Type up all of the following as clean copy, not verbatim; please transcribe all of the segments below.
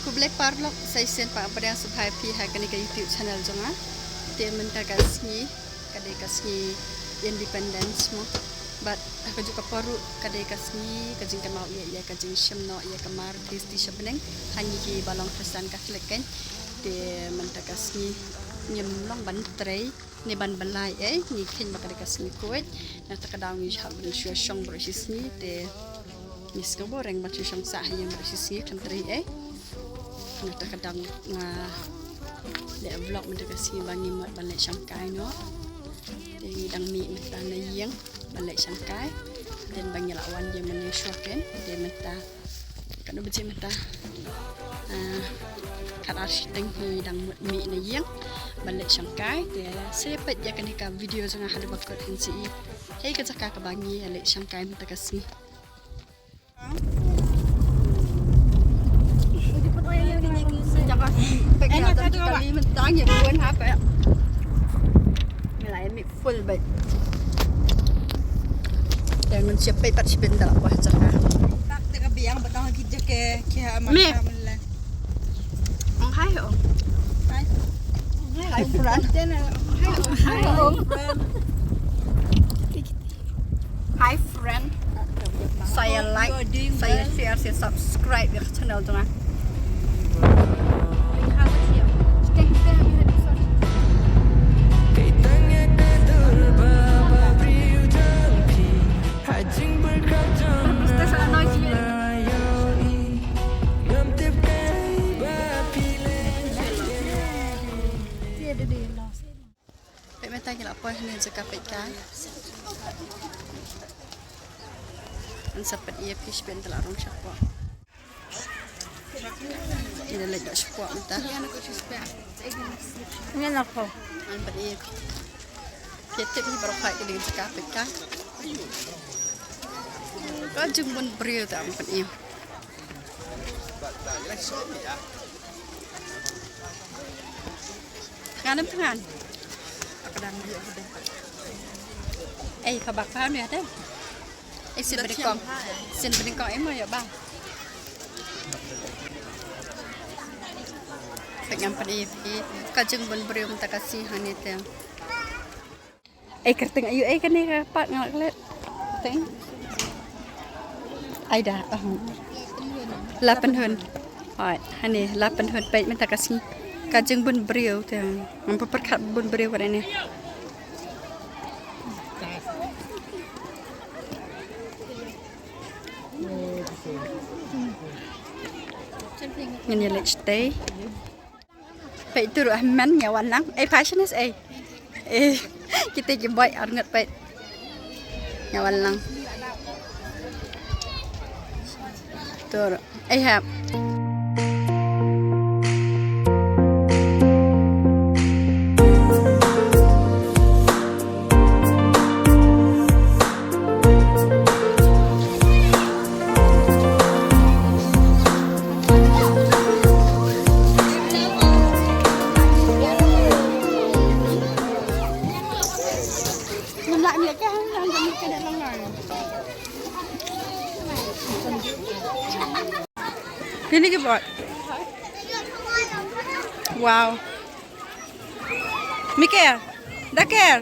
ku boleh parlok saya sen pak pada yang subhai pi ha kani ka YouTube channel jonga dia menta kasni kadai kasni independence mo but aku juga paru kadai kasni kajing kamau ya kajing shimno ya kamar kristi shabneng hanyi ki balong Kristen Katolik kan dia menta kasni nyem long ban trei ni ban balai ni khin makadai kasni kuat na takadang ni hab ni shong bersisni de ni skobo reng macam shong sah yang bersisni kentri nak kadang le vlog mình được xem bao nhiêu bạn lại sang cái nó thì đăng mi mình ta này giếng bạn lại sang cái dan bao nhiêu lawan dia mình show kan dia mình ta kan nó bên mình ta kadar siteng hi đăng mi này giếng bạn lại sang cái thì saya pet ya kan ka video jangan hal bakot insi hey ka jaka ka bangi lại sang cái mình ta kasih Enak satu kali mentangnya bukan apa ya? Nilai mi full baik. Dan siapa yang tak sebentar apa saja. Tak tengah biang betang kita ke macam lah. Hai om. Hai. Hai friend. Hai friend. Hi friend. Saya like, saya share, saya subscribe ya channel tu lah. Kita apa ni juga pekan. An sepat ia fish ben telarong siapa. Ini lagi dah siapa mata. Ini nak kau. An sepat ia. Kita ni baru kai ke dengan juga pekan. Kau jemput beriu tak sepat ia. Nganem pengan. Kadang dia ada. Khabak phao ni ada. Xin beri con em ya bang. Pegang padi kajeng bun beri minta kasih hanete. Kerting ayu kan ni kapat ngalak let. Teng. Dah. 8 hun. Hai, hani 8 hun baik minta kasih. Kajeng bun beri tu. Mampu perkat bun beri pada ni. Ini lek stay. Pak itu Rahman nyawan lang. Fashion is kita jembat arngat pak. Nyawan lang. Tur. Have. Ini ke buat? Wow. Mikel, Dakar.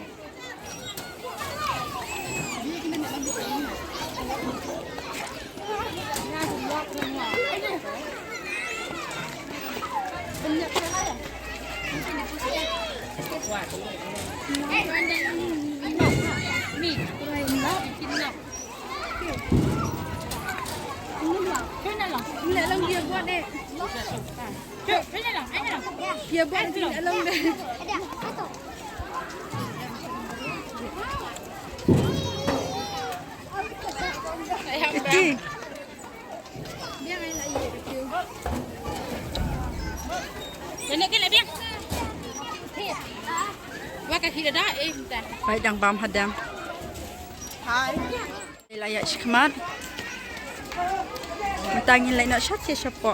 Ini lang dia buat deh. Ini lang. Dia buat di dalam deh. Ini. Dia main lagi kecil. Ini kan lebih. Wah kaki dah minta. Baik dang bam hadam. Hai. Layak shikmat. Tangin lain nak shot siapa?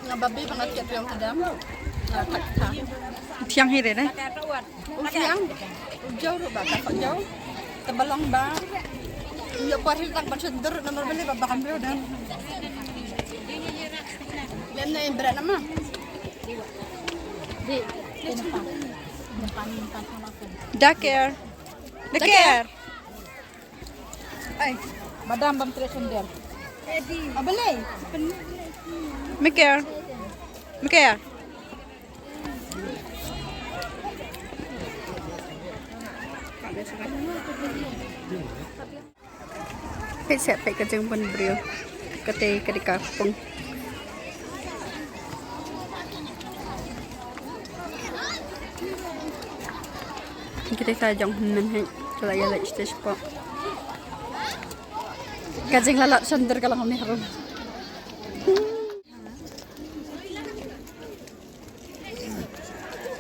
Nga babi banget ket yang tedam. Nah, tak. Piang hire deh. Ufiang. Jauh ro ba ka jauh. Tebalong ba. Yo par hil tak ban sundur nomor beli ba kan bro dan. Lem na berat nama. Di depan. Depan sama aku. Daker. Daker. Ay, madam bam tres sundur. Abelay. Mikir. Mikir. Pet siap pet kerja pun beliau. Kete ketika pun. Kita sajang menhai kalau ya lagi stage pak. Kajeng lalak sundur kalau kami harum.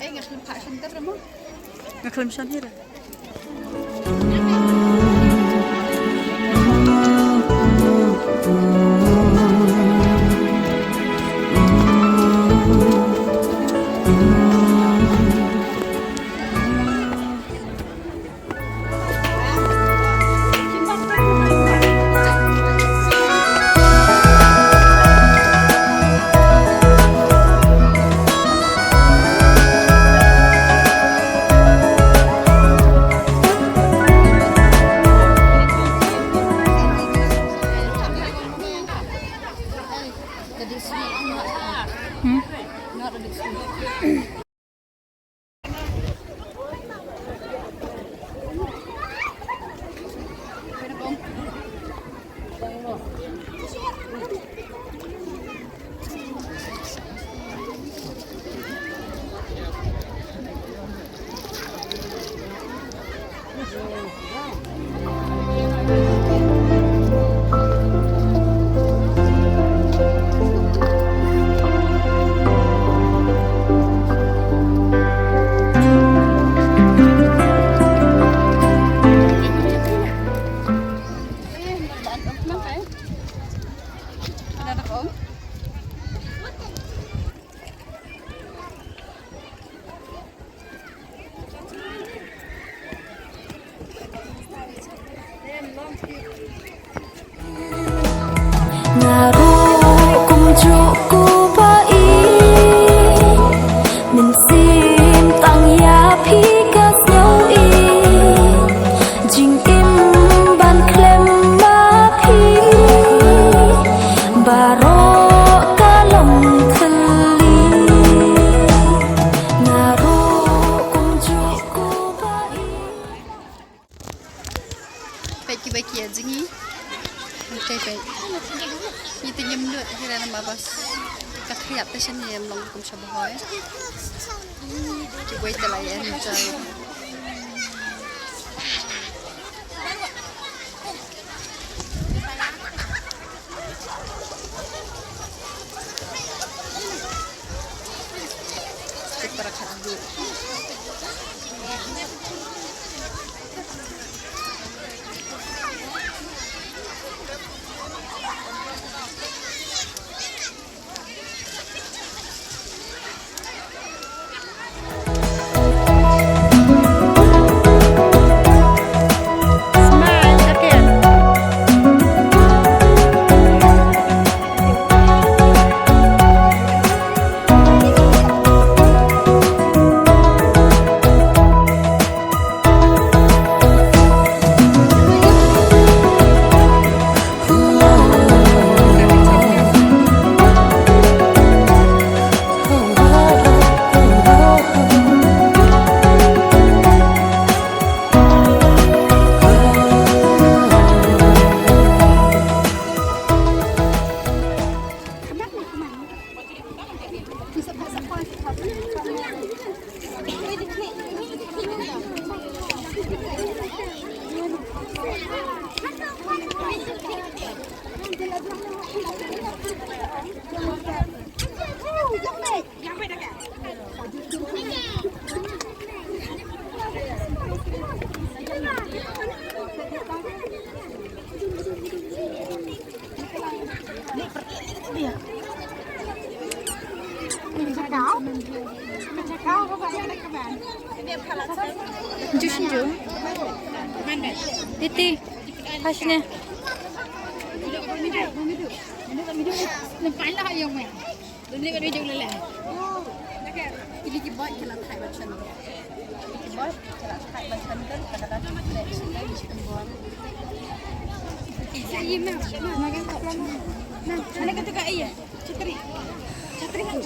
Ngaslim pak sundur kamu? Ngaslim sundur. Baiki aja ni, baik. Itu nyemdu, akhirnya nama bos kakriap pasien yang long kum sabahoy. Cuba itu lah yang enjoy. Para kadu. Jushinju. Titi. Hasne. Nampak lah yang mana. Dia kan dia lelah. Ini kibot kalau thai macam ni. Kibot kalau thai macam kan kadang-kadang nak sudah di tempat. Iya nak. Nak kan tak lama. Nah, ada kata kat iya. Cakri. Cakri kan.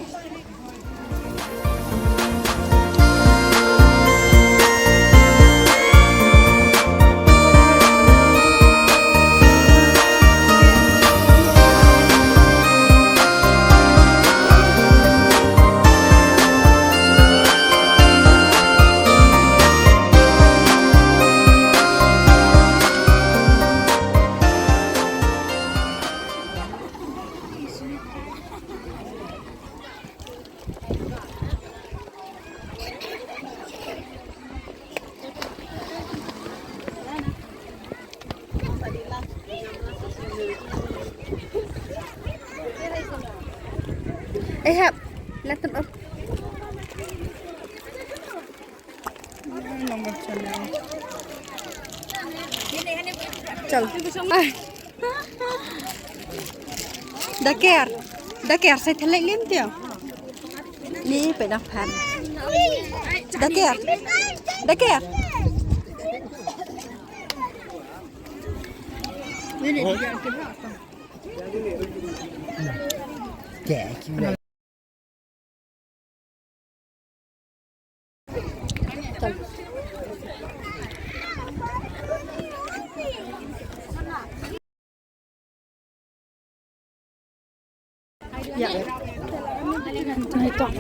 Hap, let's up. Nomor channel. Chal. Dakar sai thalai lim tia. Ni phải đọc hẳn. Dakar. Ni ni dia ke apa? Trẻ chứ này. Dạ. Hai con.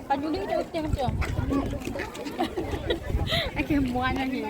Baju dia dah tiang tu. Aku muan lagi.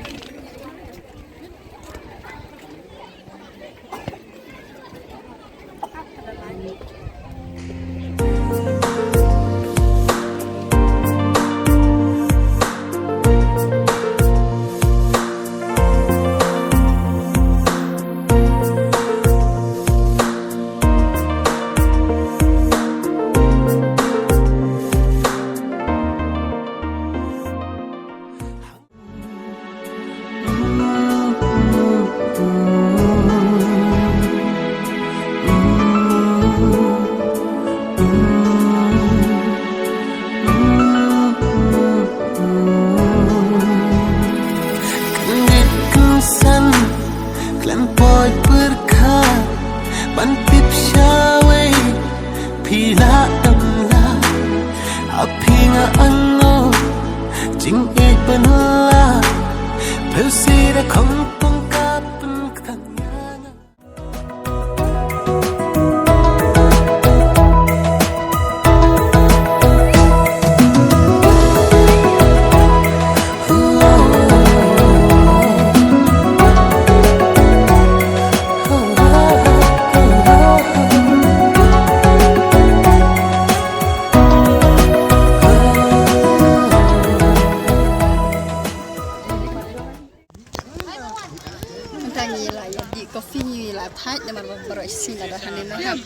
Coffee ni lah thai nama beroisi lah dah ni nak.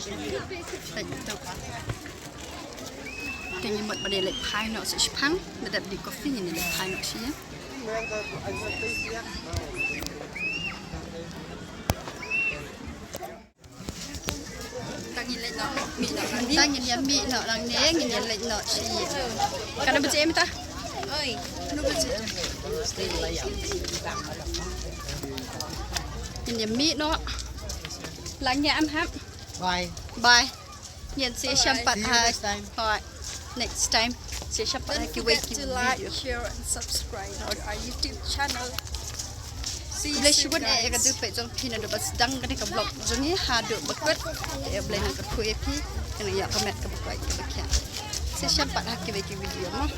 Tengok buat pada lek thai nak sepang, dah di coffee ni lek thai nak sih. Tangi lek nak mi nak ni. Tangi dia mi nak lang ni, ni lek nak sih. Kana baca em ta? Oi, nu baca. Nhìn mít nó lắng nhãn hấp. Bye. Nhìn sẽ chăm bát hai. Rồi. Next time sẽ chăm bát hai. Don't forget to like, share and subscribe on our YouTube channel. Bila syukur ni akan tu pejong pina do bas dang kan ke blog jongi hadu bakut e blend ke ku epi kena ya comment ke baik ke bakian. Sẽ chăm bát hai ke video no.